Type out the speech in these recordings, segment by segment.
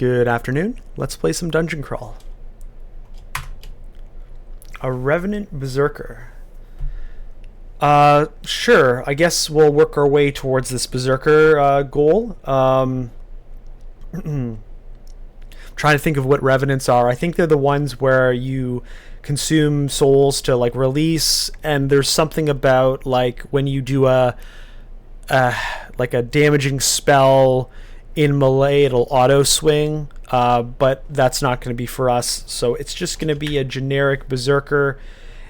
Good afternoon. Let's play some Dungeon Crawl. A Revenant Berserker. Sure. I guess we'll work our way towards this Berserker goal. Trying to think of what Revenants are. I think they're the ones where you consume souls to like release, and there's something about like when you do a damaging spell in melee, it'll auto swing, but that's not going to be for us, so it's just going to be a generic Berserker.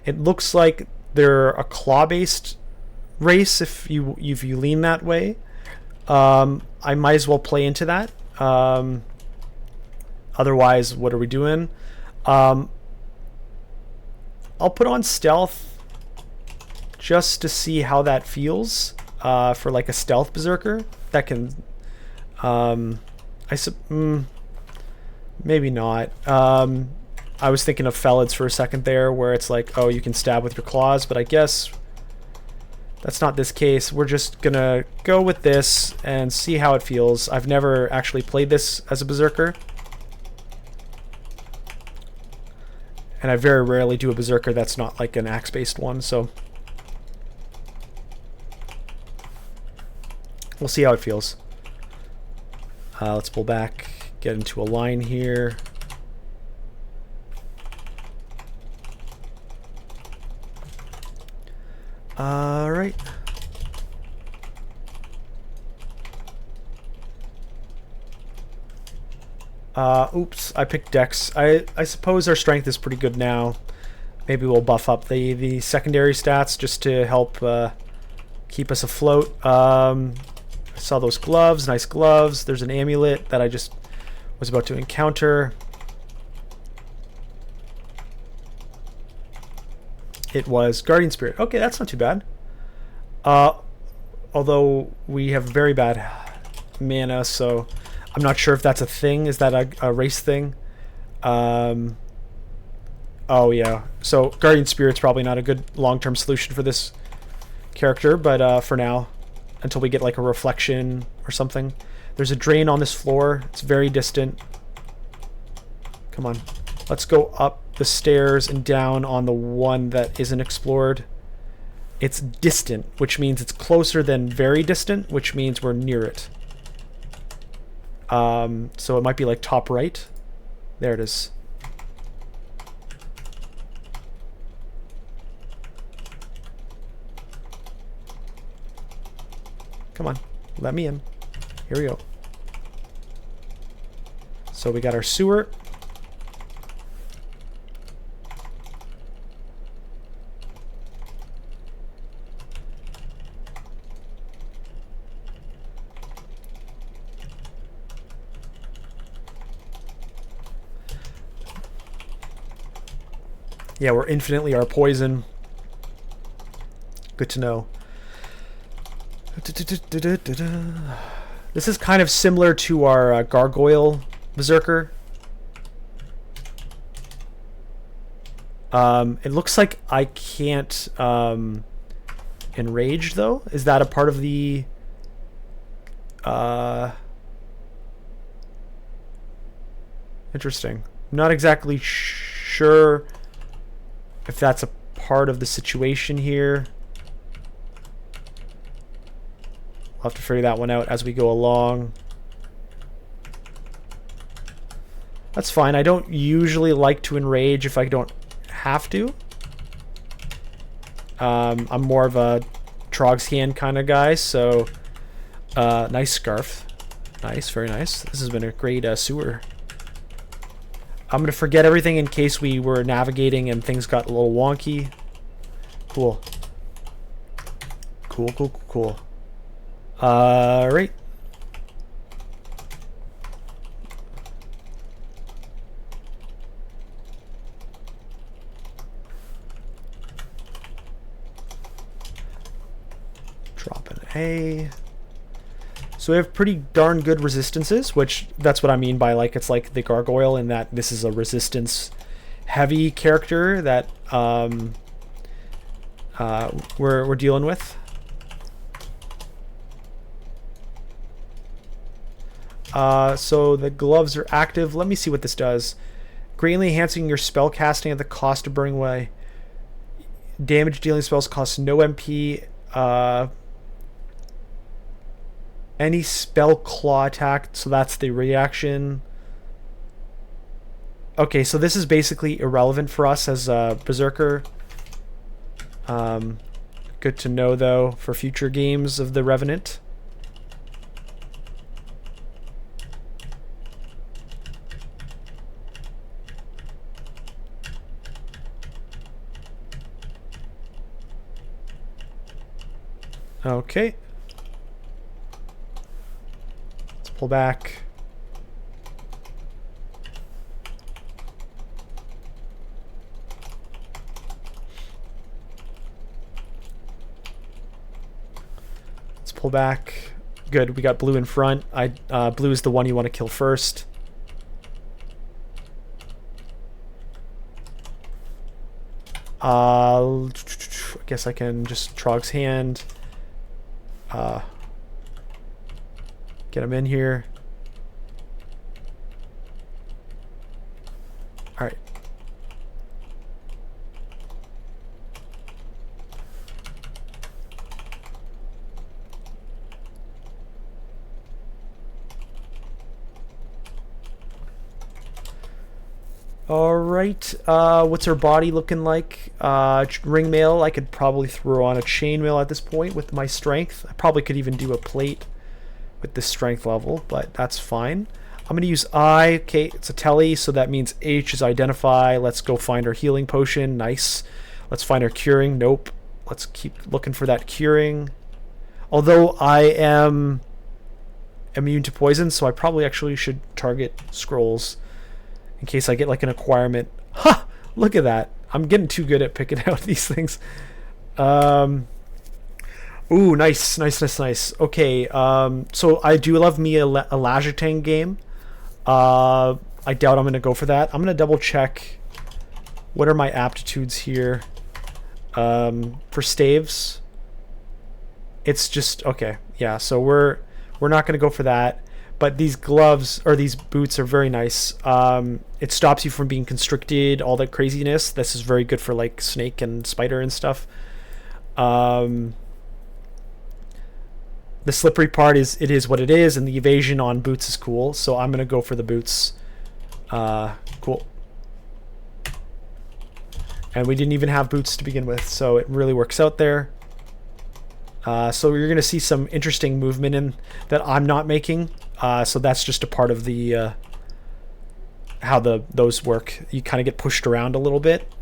It looks like they're a claw-based race if you lean that way. I might as well play into that. Otherwise, what are we doing? I'll put on stealth just to see how that feels for like a stealth Berserker. That can maybe not. I was thinking of Felids for a second there, where it's like, oh, you can stab with your claws, but I guess that's not this case. We're just gonna go with this and see how it feels. I've never actually played this as a Berserker, and I very rarely do a Berserker that's not like an axe-based one, so we'll see how it feels. Let's pull back, get into a line here. Alright. Oops, I picked Dex. I suppose our strength is pretty good now. Maybe we'll buff up the secondary stats just to help keep us afloat. I saw those gloves, nice gloves. There's an amulet that I just was about to encounter. It was Guardian Spirit. Okay, that's not too bad. Although we have very bad mana, so I'm not sure if that's a thing. Is that a race thing? Oh yeah. So Guardian Spirit's probably not a good long-term solution for this character, but for now, until we get like a reflection or something. There's a drain on this floor. It's very distant. Come on. Let's go up the stairs and down on the one that isn't explored. It's distant, which means it's closer than very distant, which means we're near it. So it might be like top right. There it is. Come on, let me in. Here we go. So we got our sewer. Yeah, we're infinitely our poison. Good to know. This is kind of similar to our Gargoyle Berserker. It looks like I can't enrage, though. Is that a part of the... Interesting. I'm not exactly sure if that's a part of the situation here. I'll have to figure that one out as we go along. That's fine. I don't usually like to enrage if I don't have to. I'm more of a Trog's hand kind of guy, so nice scarf. Nice, very nice. This has been a great sewer. I'm going to forget everything in case we were navigating and things got a little wonky. Cool. Cool, cool, cool. Right. Drop an A. So we have pretty darn good resistances, which that's what I mean by like it's like the Gargoyle in that this is a resistance heavy character that we're dealing with. So the gloves are active. Let me see what this does. Greatly enhancing your spell casting at the cost of burning away. Damage dealing spells cost no MP. Any spell claw attack, so that's the reaction. Okay, so this is basically irrelevant for us as a Berserker. Good to know, though, for future games of the Revenant. Okay. Let's pull back. Pull back. Good, we got blue in front. Blue is the one you want to kill first. I guess I can just Trog's hand. Get him in here. All right. Alright, what's her body looking like? Ring mail, I could probably throw on a chainmail at this point with my strength. I probably could even do a plate with this strength level, but that's fine. I'm going to use I. Okay, it's a telly, so that means H is identify. Let's go find our healing potion. Nice. Let's find our curing. Nope. Let's keep looking for that curing. Although I am immune to poison, so I probably actually should target scrolls in case I get like an acquirement. Ha! Look at that. I'm getting too good at picking out these things. Ooh, nice. Okay, so I do love me a Lajitang game. I doubt I'm going to go for that. I'm going to double check what are my aptitudes here. For staves, it's just okay. Yeah, so we're not going to go for that. But these gloves or these boots are very nice. It stops you from being constricted, all that craziness. This is very good for like snake and spider and stuff. The slippery part is it is what it is, and the evasion on boots is cool. So I'm gonna go for the boots. Cool. And we didn't even have boots to begin with, so it really works out there. So you're gonna see some interesting movement in that I'm not making. So that's just a part of the how those work. You kind of get pushed around a little bit.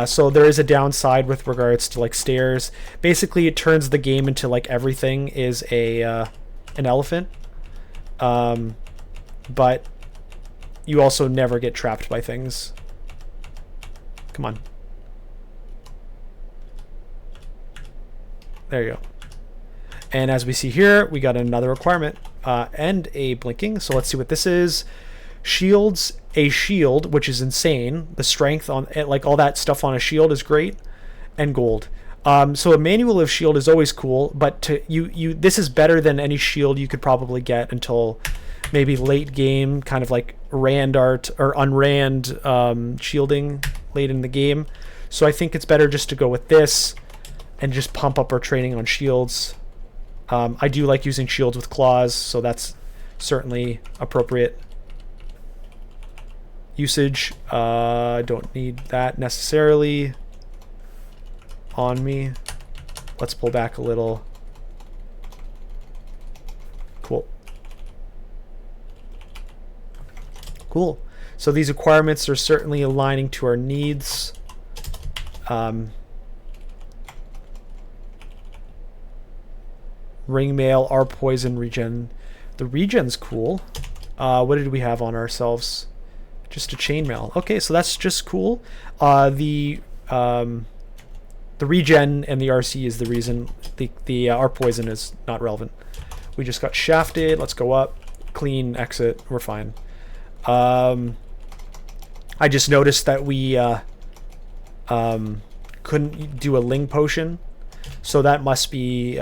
So there is a downside with regards to like stairs. Basically, it turns the game into like everything is an elephant. But you also never get trapped by things. Come on. There you go. And as we see here, we got another requirement and a blinking. So let's see what this is. Shields, a shield, which is insane. The strength on like all that stuff on a shield is great, and gold. So a manual of shield is always cool, but this is better than any shield you could probably get until maybe late game, kind of like rand art or unrand shielding late in the game. So I think it's better just to go with this and just pump up our training on shields. I do like using shields with claws, so that's certainly appropriate usage. Don't need that necessarily on me. Let's pull back a little. Cool. So these requirements are certainly aligning to our needs. Ring mail, our poison regen. The regen's cool. What did we have on ourselves? Just a chainmail. Okay, so that's just cool. The regen and the RC is the reason. Our poison is not relevant. We just got shafted. Let's go up. Clean exit. We're fine. I just noticed that we couldn't do a Ling potion, so that must be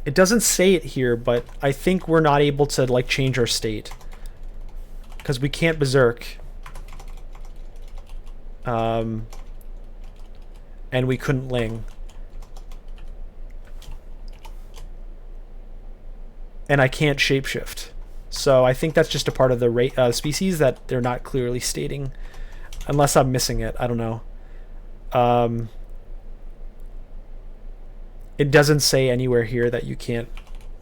It doesn't say it here, but I think we're not able to like change our state because we can't berserk. And we couldn't ling. And I can't shapeshift. So I think that's just a part of the species that they're not clearly stating. Unless I'm missing it. I don't know. It doesn't say anywhere here that you can't,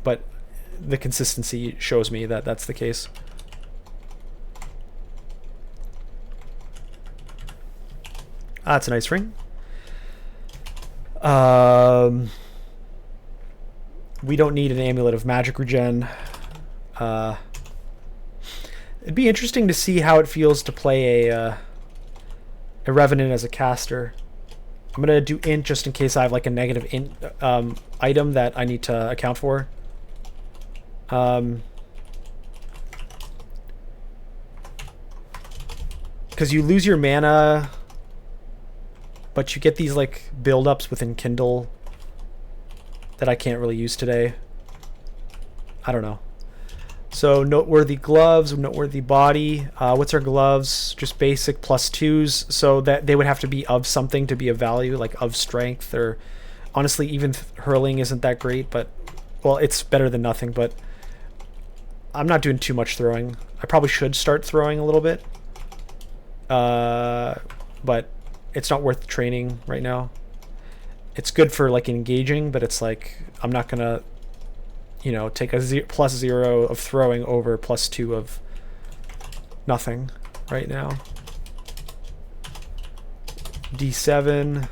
but the consistency shows me that that's the case. Ah, it's a nice ring. We don't need an amulet of magic regen. It'd be interesting to see how it feels to play a Revenant as a caster. I'm gonna do int just in case I have like a negative int item that I need to account for. Because you lose your mana, but you get these like build-ups within Kindle that I can't really use today. I don't know. So noteworthy gloves, noteworthy body. What's our gloves? Just basic +2s. So that they would have to be of something to be of value, like of strength, or honestly even hurling isn't that great, but well, it's better than nothing, but I'm not doing too much throwing. I probably should start throwing a little bit. But it's not worth training right now. It's good for like engaging, but it's like I'm not gonna, you know, take a +0 of throwing over +2 of nothing right now. D7.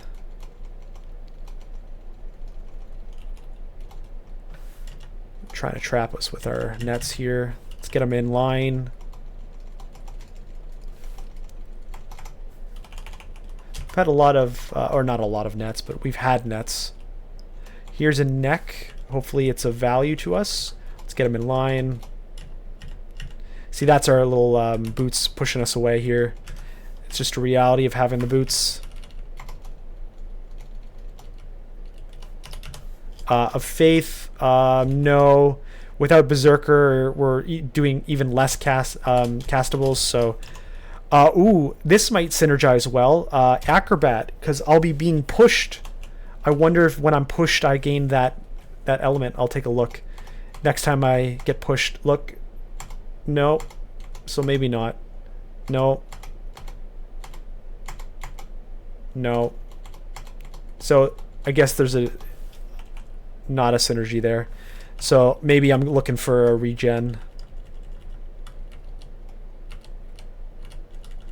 Trying to trap us with our nets here. Let's get them in line. We've had a lot of, or not a lot of nets, but we've had nets. Here's a neck. Hopefully it's of value to us. Let's get them in line. See, that's our little boots pushing us away here. It's just a reality of having the boots. Of faith, no. Without Berserker, we're doing even less castables, so... ooh, this might synergize well. Acrobat, because I'll be being pushed. I wonder if when I'm pushed I gain that element. I'll take a look. Next time I get pushed. Look. No. So maybe not. No. No. So I guess there's not a synergy there. So maybe I'm looking for a regen.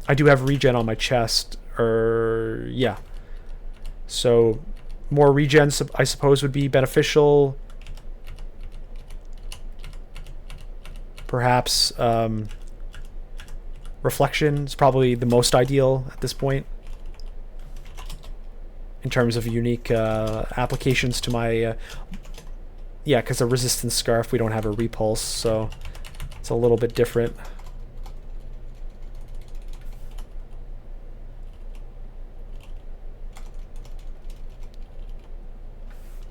I do have regen on my chest, or yeah. So more regen, I suppose, would be beneficial. Perhaps reflection is probably the most ideal at this point in terms of unique applications to my... yeah, because a resistance scarf, we don't have a repulse, so it's a little bit different.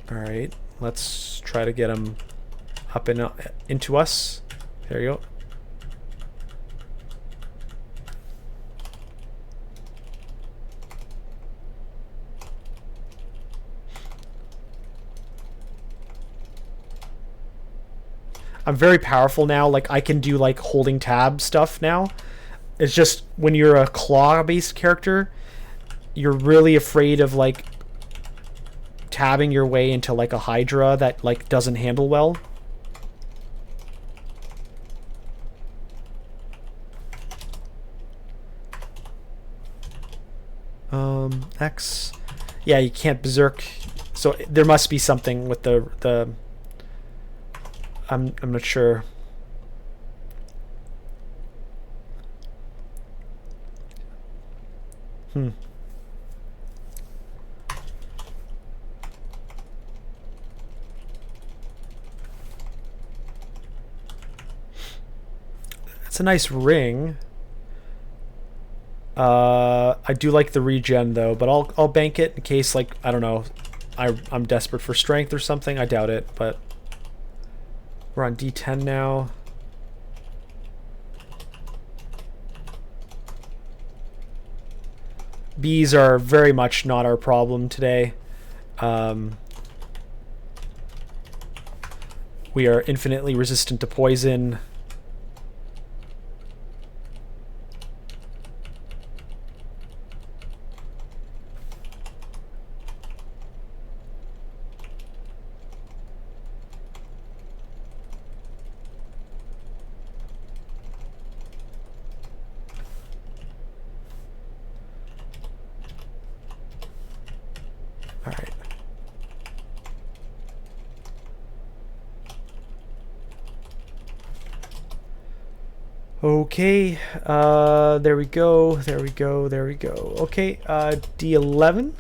All right, let's try to get him up and into us. There you go. I'm very powerful now. Like, I can do like holding tab stuff now. It's just when you're a claw-based character, you're really afraid of like tabbing your way into like a Hydra that like doesn't handle well. X. Yeah, you can't berserk. So there must be something with the I'm not sure. It's a nice ring. I do like the regen though, but I'll bank it in case, like, I don't know, I'm desperate for strength or something. I doubt it, but We're on D10 now. Bees are very much not our problem today. We are infinitely resistant to poison. All right. Okay, there we go, there we go, there we go. Okay, D11.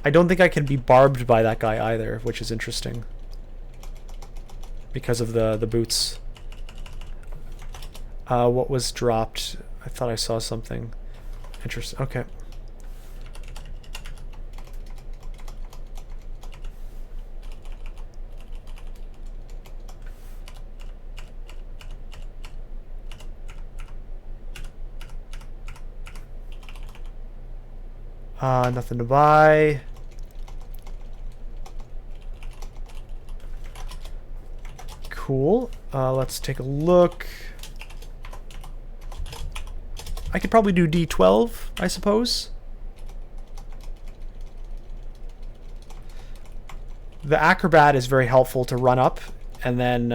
I don't think I can be barbed by that guy either, which is interesting. Because of the boots. What was dropped? I thought I saw something. Interesting. Okay. Nothing to buy. Cool. Let's take a look. I could probably do D12, I suppose. The acrobat is very helpful to run up, and then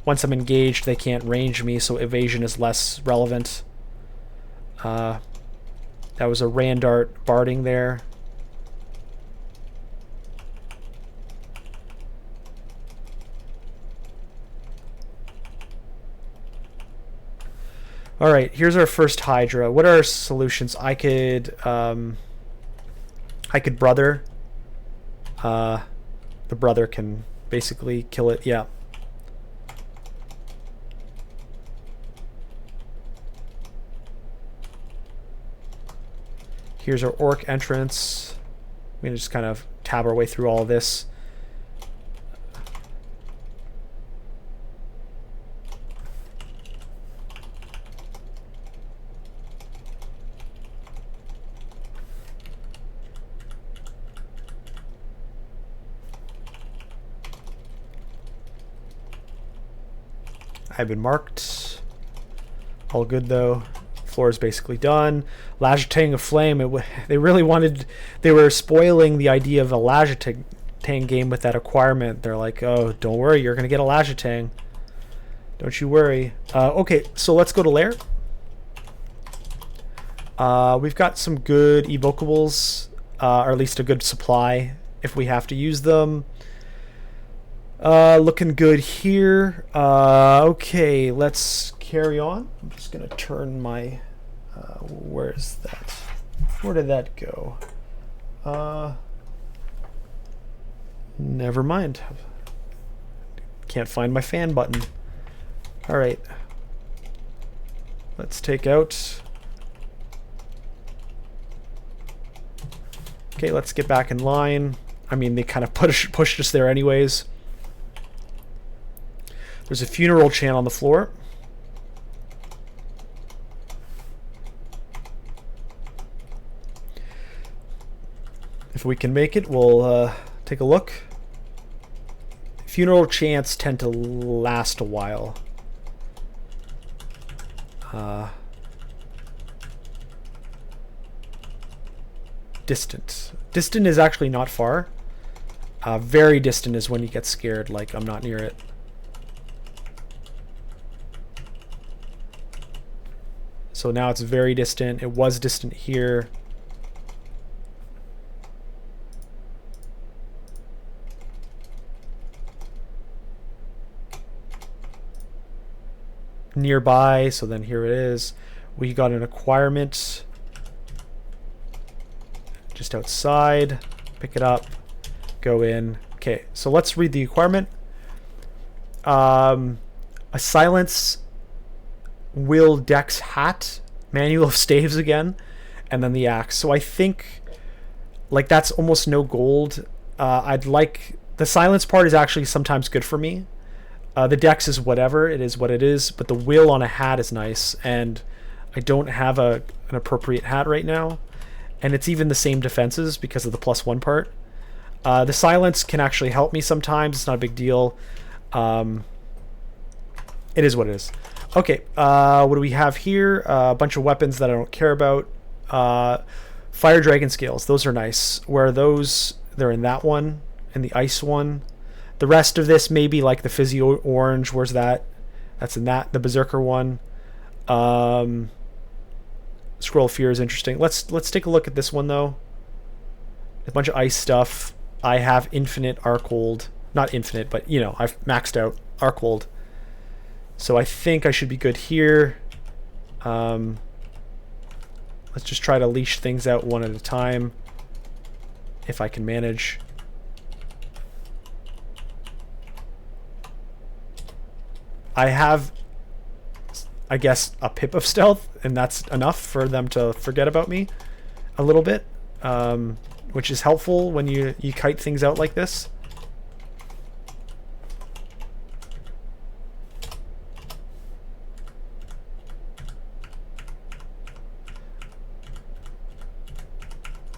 once I'm engaged, they can't range me, so evasion is less relevant. That was a Randart barding there. All right, here's our first Hydra. What are our solutions? I could brother. The brother can basically kill it. Yeah. Here's our orc entrance. We can just kind of tab our way through all of this. I've been marked. All good though. Floor is basically done. Lajatang of Flame. They really wanted. They were spoiling the idea of a Lajatang game with that acquirement. They're like, oh, don't worry, you're gonna get a Lajatang. Don't you worry. Okay, so let's go to Lair. We've got some good evocables, or at least a good supply if we have to use them. Looking good here. Okay, let's carry on. I'm just gonna turn my where is that? Where did that go? Never mind. Can't find my fan button. All right. Let's take out. Okay, let's get back in line. I mean, they kind of pushed us there anyways. There's a funeral chant on the floor. If we can make it, we'll take a look. Funeral chants tend to last a while. Distant. Distant is actually not far. Very distant is when you get scared, like I'm not near it. So now it's very distant. It was distant here. Nearby, so then here it is. We got an acquirement just outside. Pick it up, go in. Okay, so let's read the acquirement. A silence will, dex, hat, manual of staves again, and then the axe. So I think like that's almost no gold. I'd like the silence part is actually sometimes good for me. The dex is whatever, it is what it is, but the will on a hat is nice, and I don't have an appropriate hat right now, and it's even the same defenses because of the +1 part. The silence can actually help me sometimes. It's not a big deal. It is what it is. Okay, what do we have here? A bunch of weapons that I don't care about. Fire dragon scales, those are nice. Where are those? They're in that one, in the ice one. The rest of this may be like the fizzy orange. Where's that? That's in that. The Berserker one. Scroll of Fear is interesting. Let's take a look at this one though. A bunch of ice stuff. I have infinite Archold. Not infinite, but you know, I've maxed out Archold. So I think I should be good here. Let's just try to leash things out one at a time, if I can manage. I have, I guess, a pip of stealth, and that's enough for them to forget about me a little bit, which is helpful when you kite things out like this.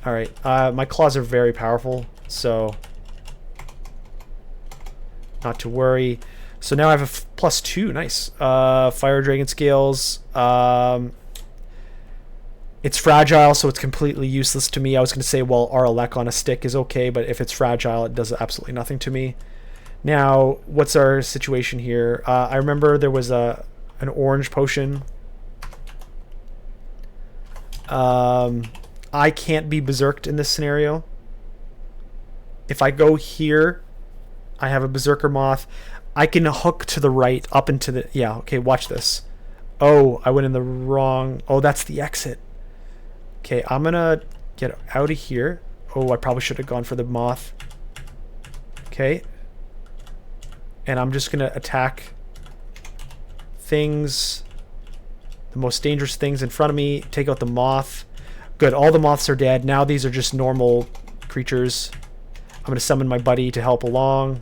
Alright, my claws are very powerful, so not to worry. So now I have a +2, nice. Fire Dragon Scales. It's fragile, so it's completely useless to me. I was going to say, well, Aralek on a stick is okay, but if it's fragile, it does absolutely nothing to me. Now, what's our situation here? I remember there was an orange potion. I can't be berserked in this scenario. If I go here, I have a Berserker Moth. I can hook to the right, up into the... Yeah, okay, watch this. Oh, I went in the wrong... Oh, that's the exit. Okay, I'm gonna get out of here. Oh, I probably should have gone for the Moth. Okay. And I'm just gonna attack things... the most dangerous things in front of me. Take out the Moth. Good, all the Moths are dead. Now these are just normal creatures. I'm gonna summon my buddy to help along.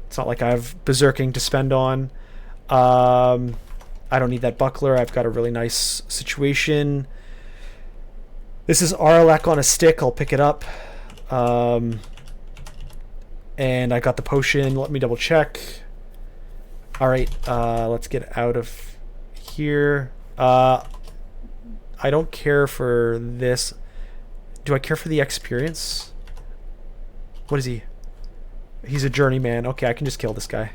It's not like I have berserking to spend on. I don't need that buckler. I've got a really nice situation. This is Aralek on a stick. I'll pick it up. And I got the potion. Let me double check. Alright, let's get out of here. I don't care for this. Do I care for the experience? What is he? He's a journeyman. Okay, I can just kill this guy.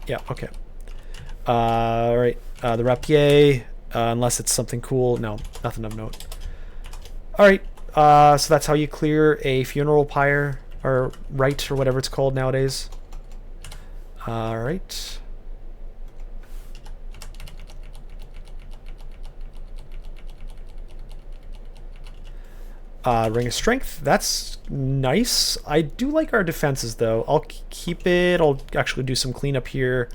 Yeah, okay. Alright, the rapier, unless it's something cool. No, nothing of note. Alright, so that's how you clear a funeral pyre, or rite, or whatever it's called nowadays. Alright. Ring of Strength, that's nice. I do like our defenses though. I'll keep it. I'll actually do some cleanup here.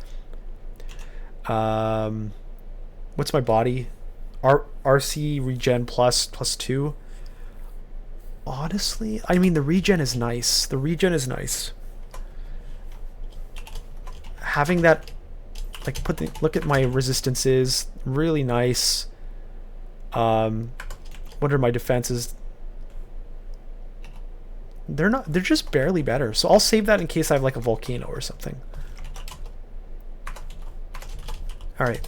What's my body? RC regen +2. Honestly, I mean the regen is nice. The regen is nice. Having that, like, look at my resistances, really nice. What are my defenses? They're just barely better. So I'll save that in case I have like a volcano or something. All right.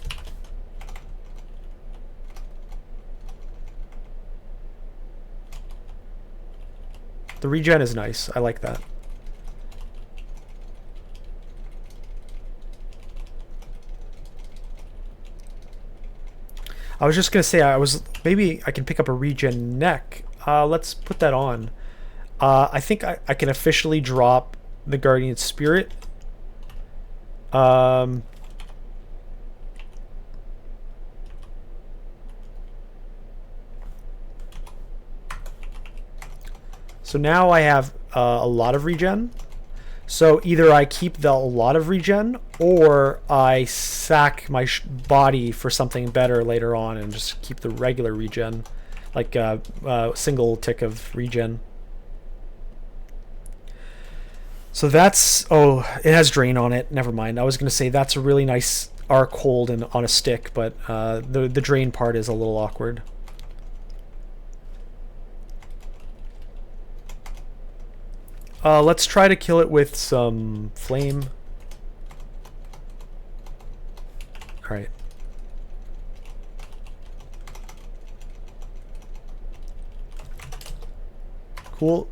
The regen is nice. I like that. I was just gonna say maybe I can pick up a regen neck. Let's put that on. I think I can officially drop the Guardian Spirit. So now I have a lot of regen. So either I keep a lot of regen, or I sack my body for something better later on and just keep the regular regen, like single tick of regen. So that's... oh, it has drain on it. Never mind. I was going to say that's a really nice arc hold and on a stick, but the drain part is a little awkward. Let's try to kill it with some flame. Alright. Cool.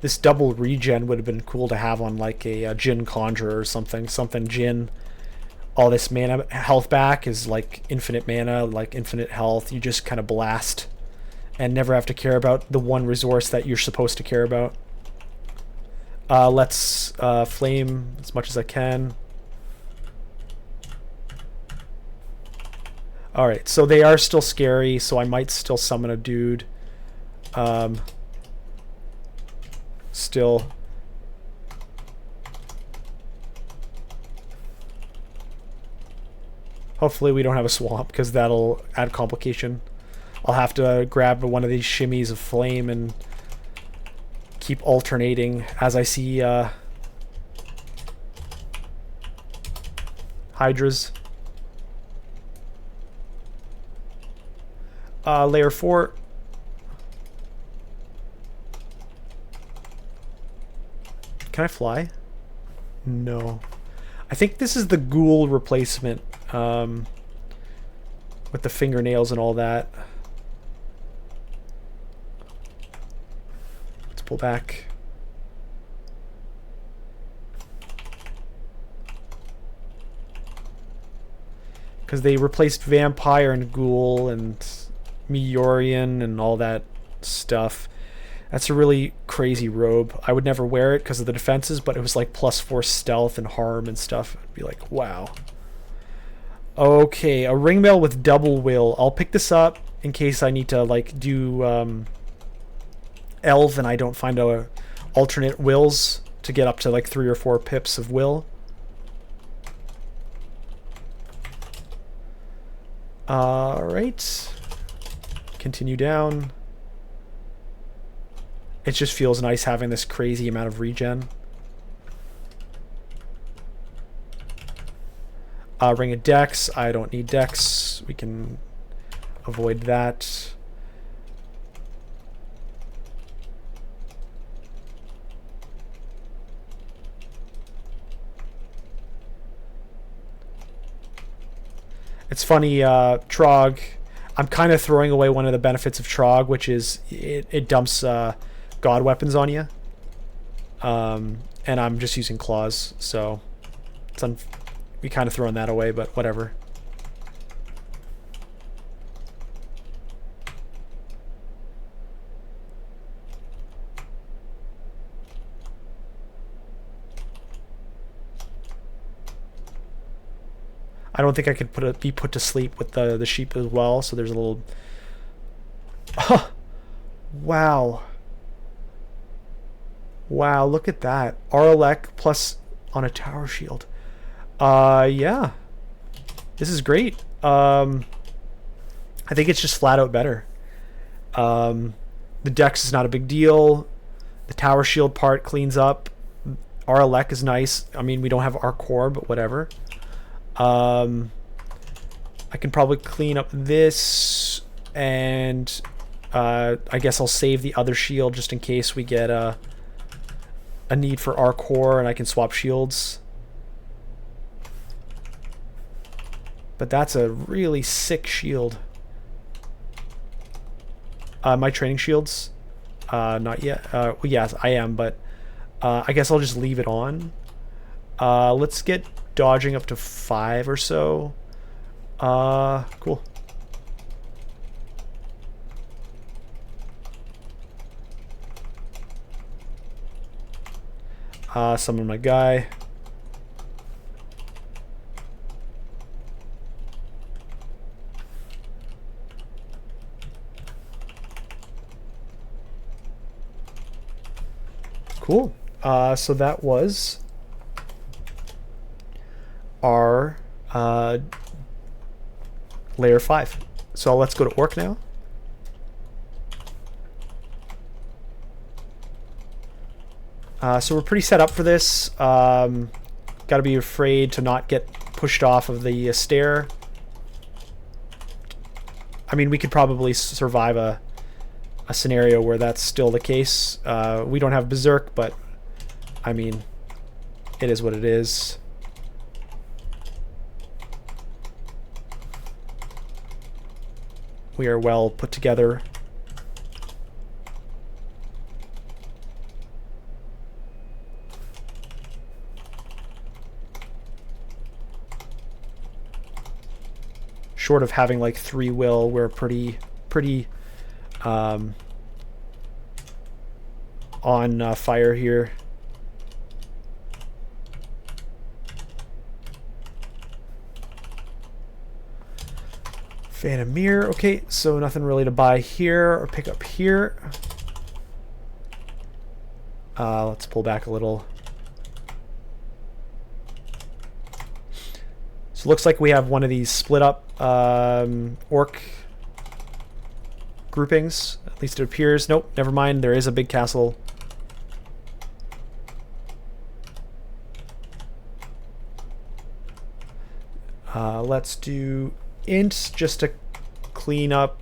This double regen would have been cool to have on like a Jin Conjurer or something. Something Jin. All this mana health back is like infinite mana, like infinite health. You just kind of blast and never have to care about the one resource that you're supposed to care about. Let's flame as much as I can. Alright, so they are still scary, so I might still summon a dude. Still. Hopefully we don't have a swamp, because that'll add complication. I'll have to grab one of these shimmies of flame and keep alternating as I see hydras. Layer 4. Can I fly? No. I think this is the ghoul replacement with the fingernails and all that. Let's pull back. Because they replaced vampire and ghoul and Meteorian and all that stuff. That's a really crazy robe. I would never wear it because of the defenses, but it was like +4 stealth and harm and stuff. I'd be like, wow. Okay, a ringmail with double will. I'll pick this up in case I need to like do elf and I don't find alternate wills to get up to like 3 or 4 pips of will. Alright. Continue down. It just feels nice having this crazy amount of regen. Ring of Dex. I don't need Dex. We can avoid that. It's funny, Trog, I'm kind of throwing away one of the benefits of Trog, which is it dumps god weapons on you. And I'm just using claws, so it's we kind of throwing that away, but whatever. I don't think I could be put to sleep with the sheep as well, so there's a little... Wow. Wow, look at that. Arlek plus on a tower shield. Yeah. This is great. I think it's just flat out better. The dex is not a big deal. The tower shield part cleans up. Arlek is nice. I mean, we don't have our core, but whatever. I can probably clean up this, and I guess I'll save the other shield just in case we get a need for our core and I can swap shields. But that's a really sick shield. My training shields? Not yet. Well, yes, I am, but I guess I'll just leave it on. Let's get dodging up to 5 or so. Cool. Summon my guy. Cool. So that was our layer 5. So let's go to Orc now. So we're pretty set up for this. Got to be afraid to not get pushed off of the stair. I mean, we could probably survive a scenario where that's still the case. We don't have Berserk, but I mean, it is what it is. We are well put together. Short of having like 3 will, we're pretty on fire here. Phantom Mirror. Okay, so nothing really to buy here or pick up here. Let's pull back a little. So it looks like we have one of these split up orc groupings. At least it appears. Nope, never mind. There is a big castle. Let's do int just to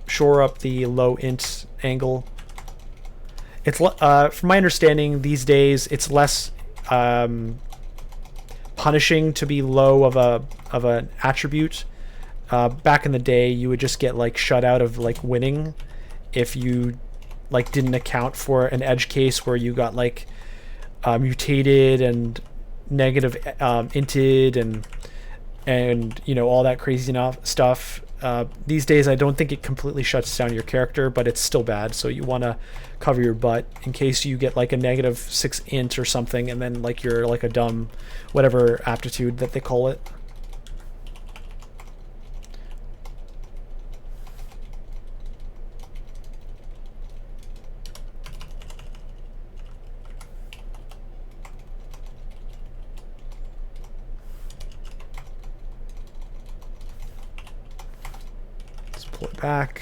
shore up the low int angle. It's from my understanding these days it's less punishing to be low of an attribute. Back in the day, you would just get like shut out of like winning if you like didn't account for an edge case where you got like mutated and negative inted and you know all that crazy stuff. These days I don't think it completely shuts down your character, but it's still bad, so you want to cover your butt in case you get like a -6 int or something and then like you're like a dumb whatever aptitude that they call it. Pull it back.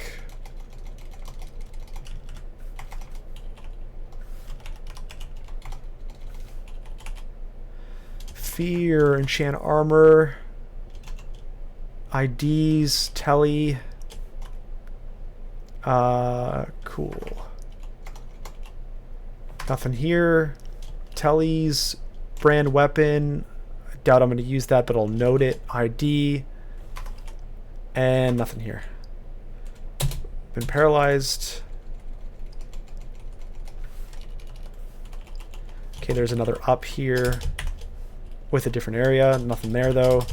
Fear, enchant armor, IDs, telly. Cool. Nothing here. Tellies, brand weapon. I doubt I'm going to use that, but I'll note it. ID. And nothing here. Been paralyzed. Okay, there's another up here with a different area. Nothing there though.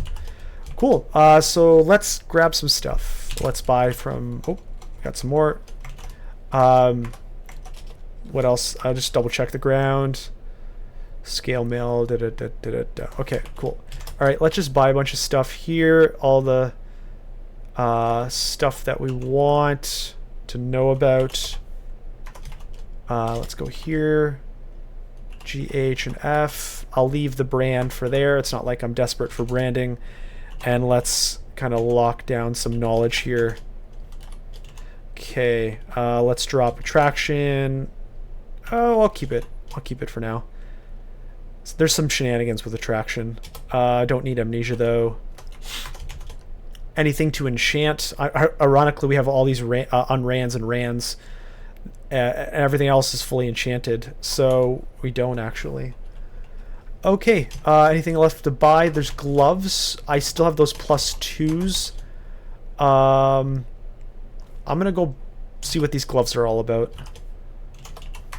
Cool. So let's grab some stuff. Let's buy from. Oh, got some more. What else? I'll just double check the ground. Scale mail. Okay, cool. All right, let's just buy a bunch of stuff here. All the stuff that we want to know about. Let's go here. G, H, and F. I'll leave the brand for there. It's not like I'm desperate for branding. And let's kind of lock down some knowledge here. Okay, let's drop attraction. Oh, I'll keep it. I'll keep it for now. So there's some shenanigans with attraction. Don't need amnesia though. Anything to enchant. Ironically, we have all these unrans and rans. Everything else is fully enchanted, so we don't actually. Okay, anything left to buy? There's gloves. I still have those +2s. I'm gonna go see what these gloves are all about.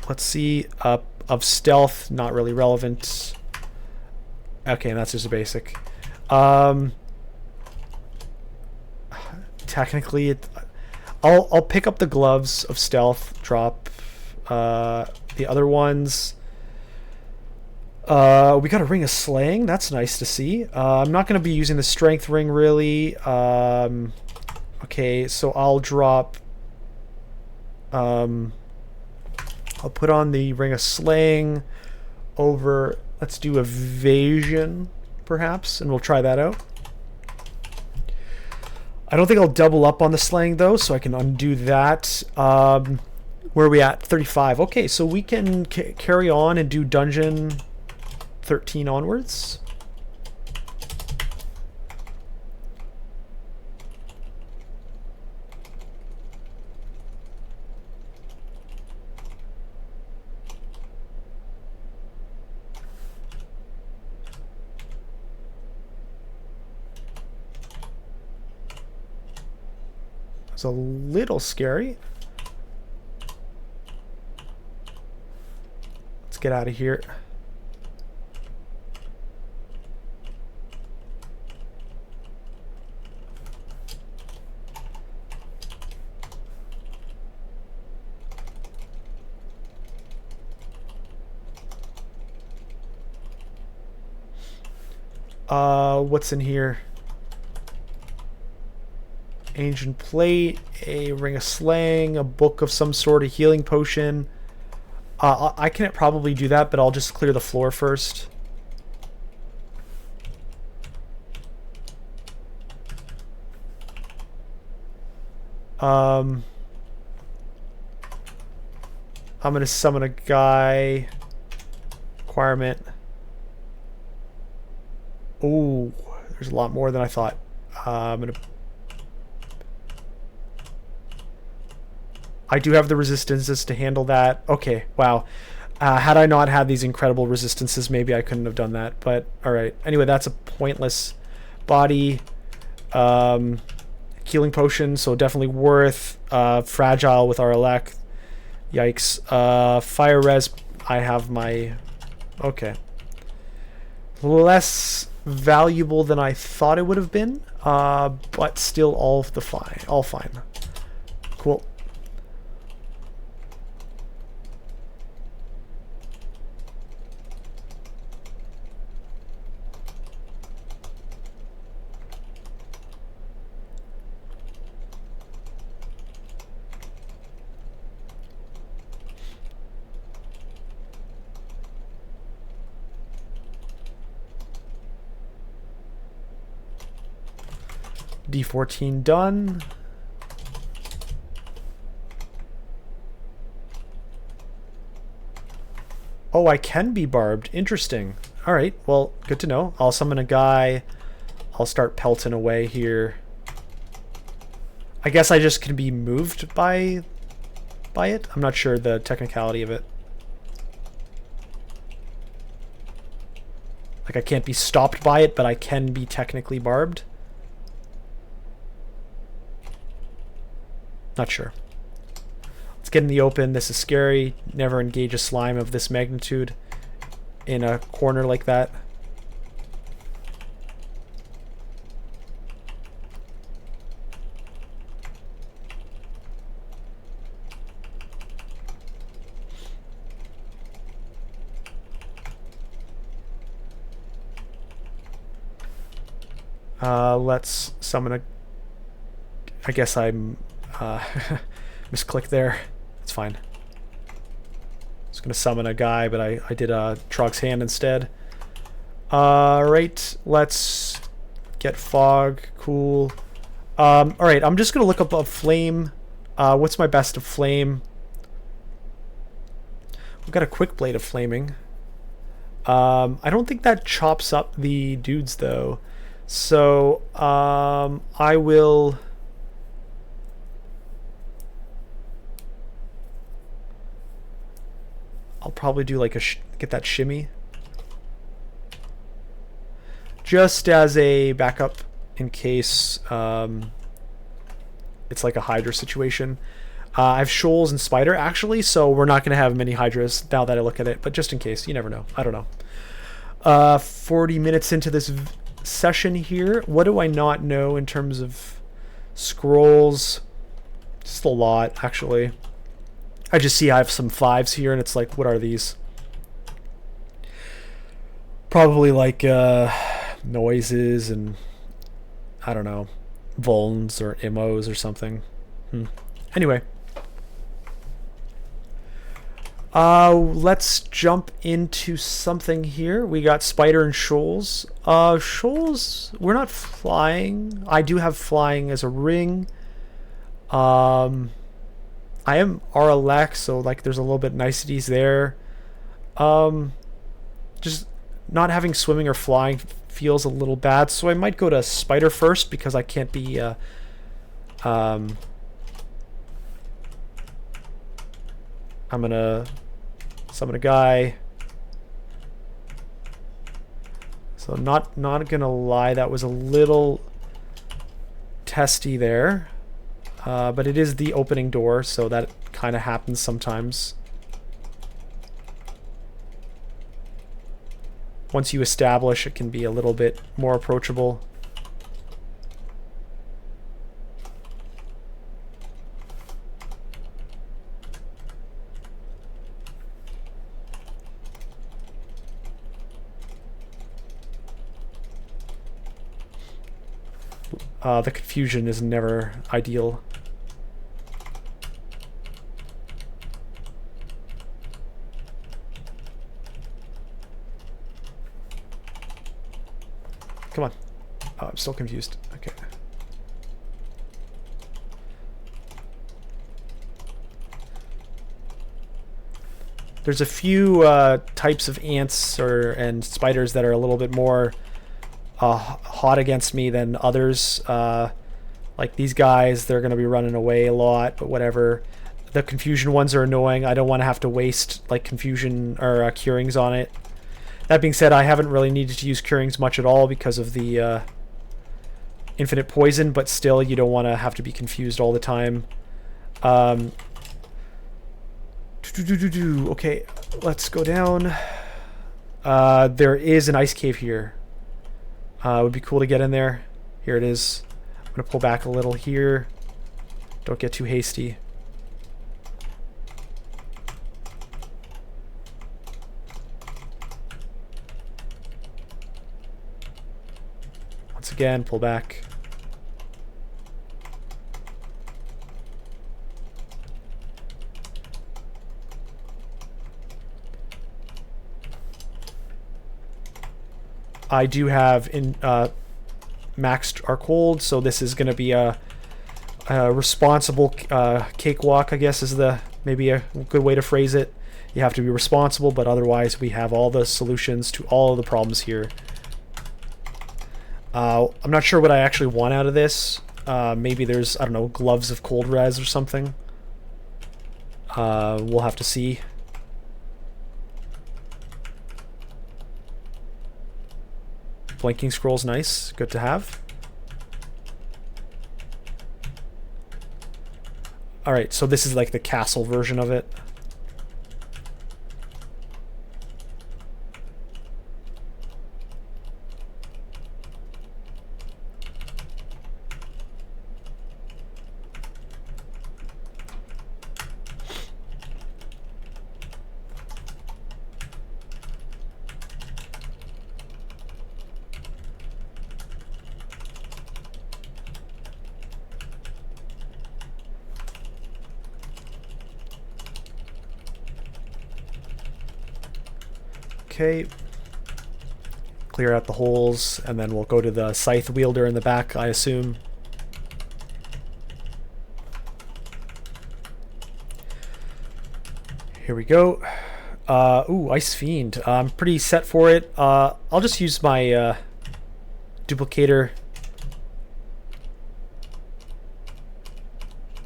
Let's see. Of stealth, not really relevant. Okay, and that's just a basic. Technically, I'll pick up the gloves of stealth. Drop the other ones. We got a ring of slaying. That's nice to see. I'm not going to be using the strength ring really. Okay, so I'll drop... I'll put on the ring of slaying over... Let's do evasion, perhaps, and we'll try that out. I don't think I'll double up on the slaying, though, so I can undo that. Where are we at? 35. Okay, so we can carry on and do dungeon 13 onwards. It's a little scary. Let's get out of here. What's in here? Ancient plate, a ring of slaying, a book of some sort, a healing potion. I can probably do that, but I'll just clear the floor first. I'm gonna summon a guy. Requirement. Oh, there's a lot more than I thought. I'm gonna... I do have the resistances to handle that. Okay, wow. Had I not had these incredible resistances, maybe I couldn't have done that. But, alright. Anyway, that's a pointless body. Healing potion, so definitely worth. Fragile with our elect. Yikes. Fire res, I have my... Okay. Less valuable than I thought it would have been, but still all fine. Cool. D14 done. Oh, I can be barbed. Interesting. Alright, well, good to know. I'll summon a guy. I'll start pelting away here. I guess I just can be moved by it? I'm not sure the technicality of it. Like, I can't be stopped by it, but I can be technically barbed. Not sure. Let's get in the open. This is scary. Never engage a slime of this magnitude in a corner like that. Let's summon a... I guess I'm... misclick there. It's fine. I was gonna summon a guy, but I did a Trog's hand instead. Right, let's get fog. Cool. Alright, I'm just gonna look up a flame. What's my best of flame? We've got a quick blade of flaming. I don't think that chops up the dudes though. So I will... I'll probably do like a get that shimmy just as a backup in case it's like a Hydra situation. I have shoals and spider actually, so we're not going to have many Hydras now that I look at it, but just in case, you never know. I don't know. 40 minutes into this session here. What do I not know in terms of scrolls? Just a lot actually. I just see I have some 5s here, and it's like, what are these? Probably like noises and I don't know, vulns or immos or something. Anyway. Let's jump into something here. We got Spider and Shoals. Shoals, we're not flying. I do have flying as a ring. I am RLX, so like there's a little bit niceties there. Just not having swimming or flying feels a little bad, so I might go to Spider first because I can't be I'm gonna summon a guy. So not gonna lie, that was a little testy there. But it is the opening door, so that kind of happens sometimes. Once you establish, it can be a little bit more approachable. The confusion is never ideal. Come on. Oh, I'm still confused. Okay. There's a few types of ants and spiders that are a little bit more hot against me than others. Like these guys, they're going to be running away a lot, but whatever. The confusion ones are annoying. I don't want to have to waste like confusion or curings on it. That being said, I haven't really needed to use curings much at all because of the infinite poison, but still, you don't want to have to be confused all the time. Okay, let's go down. There is an ice cave here. It would be cool to get in there. Here it is. I'm going to pull back a little here. Don't get too hasty. Once again, pull back. I do have maxed our cold, so this is going to be a responsible cakewalk, I guess is maybe a good way to phrase it. You have to be responsible, but otherwise we have all the solutions to all of the problems here. I'm not sure what I actually want out of this. Maybe there's, I don't know, gloves of cold res or something. We'll have to see. Blinking scroll's nice, good to have. Alright, so this is like the castle version of it. Okay, clear out the holes, and then we'll go to the scythe wielder in the back, I assume. Here we go. Ooh, Ice Fiend. I'm pretty set for it. I'll just use my duplicator.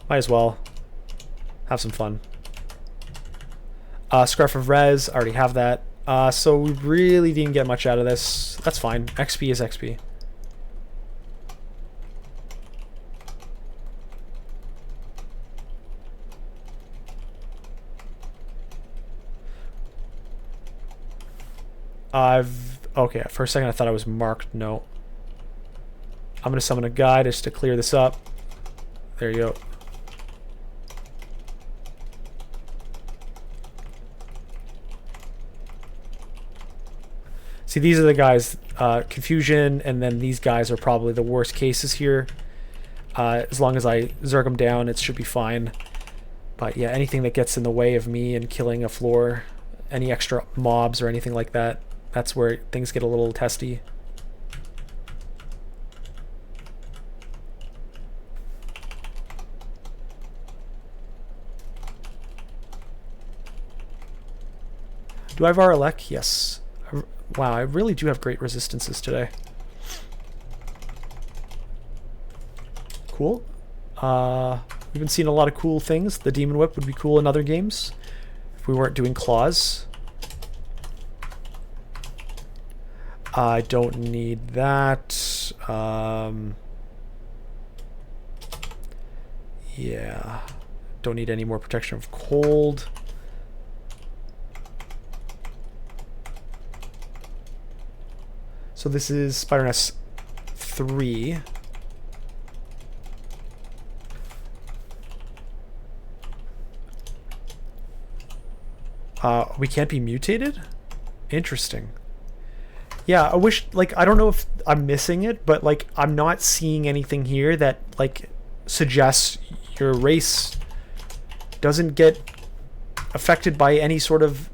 Might as well have some fun. Scruff of Res, I already have that. So we really didn't get much out of this. That's fine. XP is XP. Okay, for a second I thought I was marked. No. I'm going to summon a guy just to clear this up. There you go. See, See, these are the guys, confusion, and then these guys are probably the worst cases here. As long as I zerg them down, it should be fine. But yeah, anything that gets in the way of me and killing a floor, any extra mobs or anything like that, that's where things get a little testy. Do I have RLEC? Yes. Wow, I really do have great resistances today. Cool. We've been seeing a lot of cool things. The Demon Whip would be cool in other games if we weren't doing claws. I don't need that. Yeah. Don't need any more protection of cold. So this is Spider Nest 3. We can't be mutated? Interesting. Yeah, I wish, like, I don't know if I'm missing it, but, like, I'm not seeing anything here that, like, suggests your race doesn't get affected by any sort of,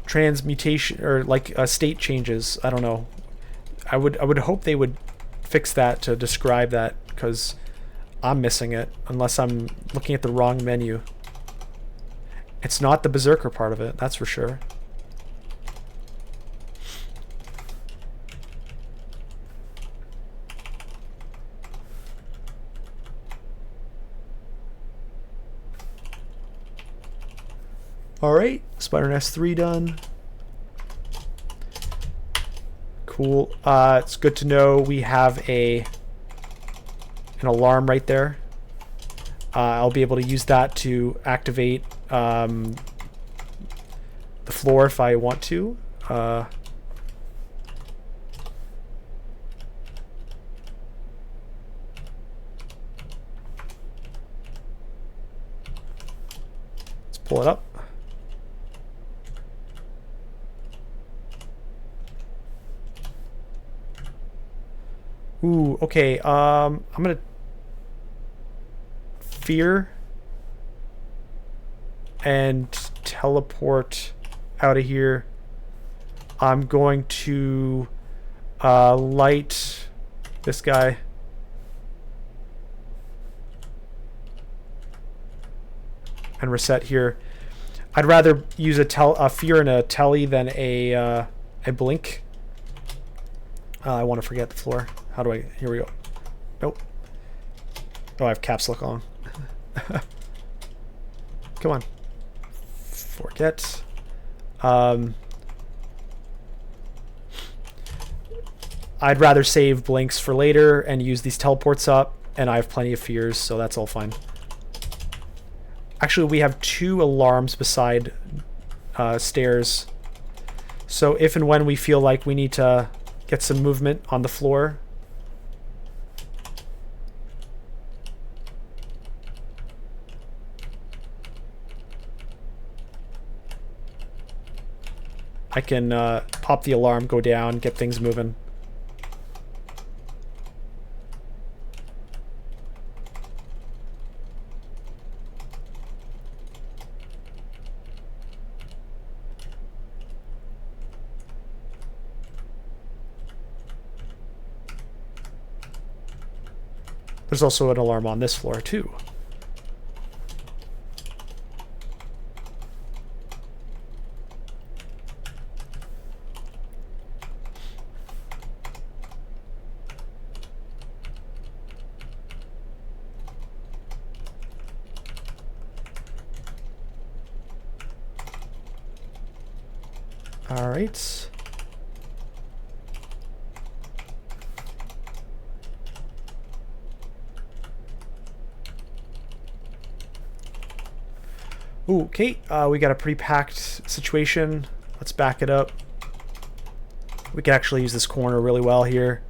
transmutation or like state changes. I don't know. I would hope they would fix that to describe that, because I'm missing it unless I'm looking at the wrong menu. It's not the Berserker part of it, that's for sure. Alright, Spider Nest 3 done. Cool. It's good to know we have an alarm right there. I'll be able to use that to activate the floor if I want to. Let's pull it up. Ooh, okay. I'm gonna fear and teleport out of here. I'm going to light this guy. And reset here. I'd rather use a fear and a telly than a blink. I want to forget the floor. How do I... Here we go. Nope. Oh, I have caps lock on. Come on. Forget. I'd rather save blinks for later and use these teleports up, and I have plenty of fears, so that's all fine. Actually, we have 2 alarms beside stairs. So if and when we feel like we need to get some movement on the floor, I can pop the alarm, go down, get things moving. There's also an alarm on this floor too. All right. Ooh, okay, we got a pretty packed situation. Let's back it up. We can actually use this corner really well here.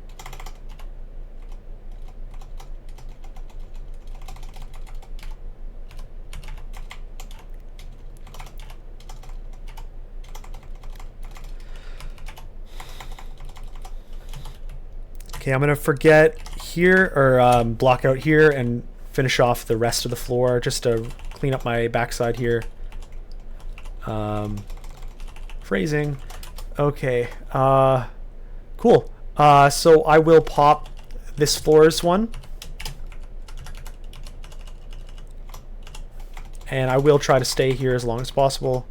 Okay, I'm gonna forget here, or block out here and finish off the rest of the floor just to clean up my backside here. Phrasing. Okay, cool. So I will pop this floor's one. And I will try to stay here as long as possible.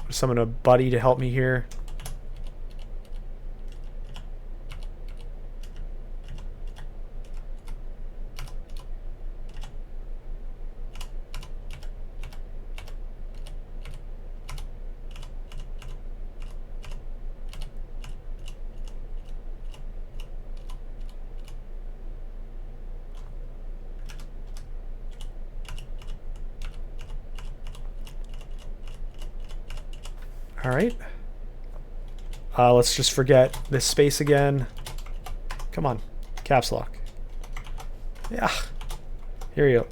Summon a buddy to help me here. All right. Let's just forget this space again. Come on, caps lock. Yeah. Here you go.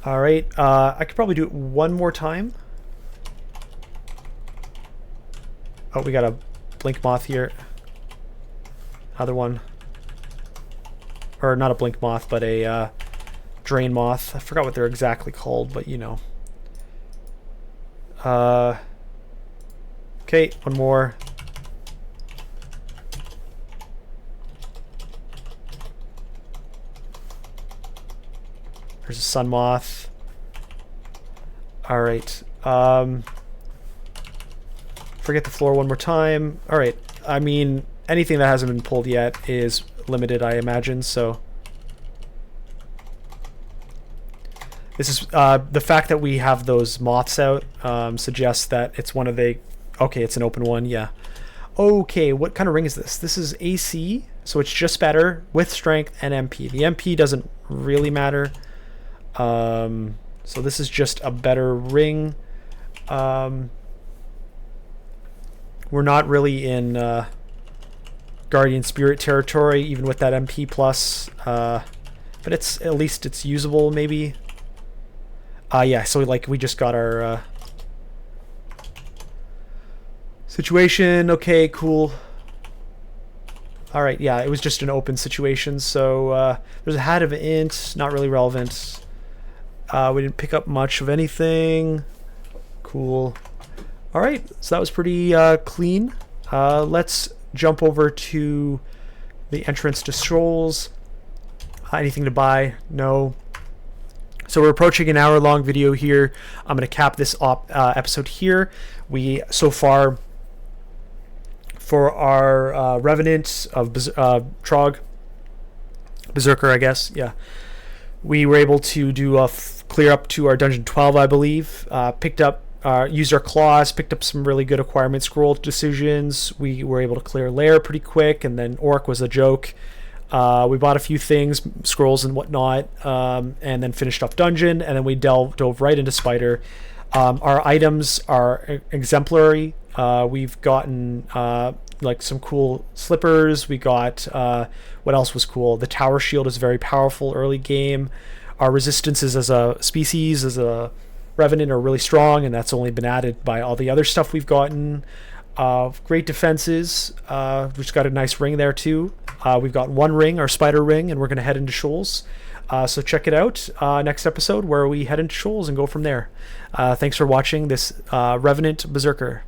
All right. I could probably do it one more time. Oh, we got a blink moth here. Other one, or not a blink moth, but a drain moth. I forgot what they're exactly called, but you know. Okay, one more. There's a sun moth. All right. Forget the floor one more time. All right. I mean, anything that hasn't been pulled yet is limited, I imagine, so this is the fact that we have those moths out suggests that it's one of the... Okay, it's an open one, yeah. Okay, what kind of ring is this? This is AC, so it's just better with strength and MP. The MP doesn't really matter, so this is just a better ring. We're not really in Guardian Spirit territory, even with that MP plus, but it's at least it's usable, maybe. Yeah, so like we just got our situation. Okay, cool. All right, yeah, it was just an open situation. So there's a hat of int, not really relevant. We didn't pick up much of anything. Cool. All right, so that was pretty clean. Let's jump over to the entrance to Shoals. Anything to buy? No. So we're approaching an hour-long video here. I'm going to cap this episode here. We, so far, for our Revenant of Trog, Berserker, I guess, yeah. We were able to do a clear up to our Dungeon 12, I believe. Picked up, used our claws, picked up some really good acquirement scroll decisions. We were able to clear Lair pretty quick, and then Orc was a joke. We bought a few things, scrolls and whatnot, and then finished off Dungeon, and then we dove right into Spider. Our items are exemplary. We've gotten like some cool slippers. We got, what else was cool? The Tower Shield is very powerful early game. Our resistances as a species, as a Revenant, are really strong, and that's only been added by all the other stuff we've gotten. Great defenses. We've just got a nice ring there too. We've got one ring, our Spider ring, and we're going to head into Shoals. So check it out next episode where we head into Shoals and go from there. Thanks for watching this Revenant Berserker.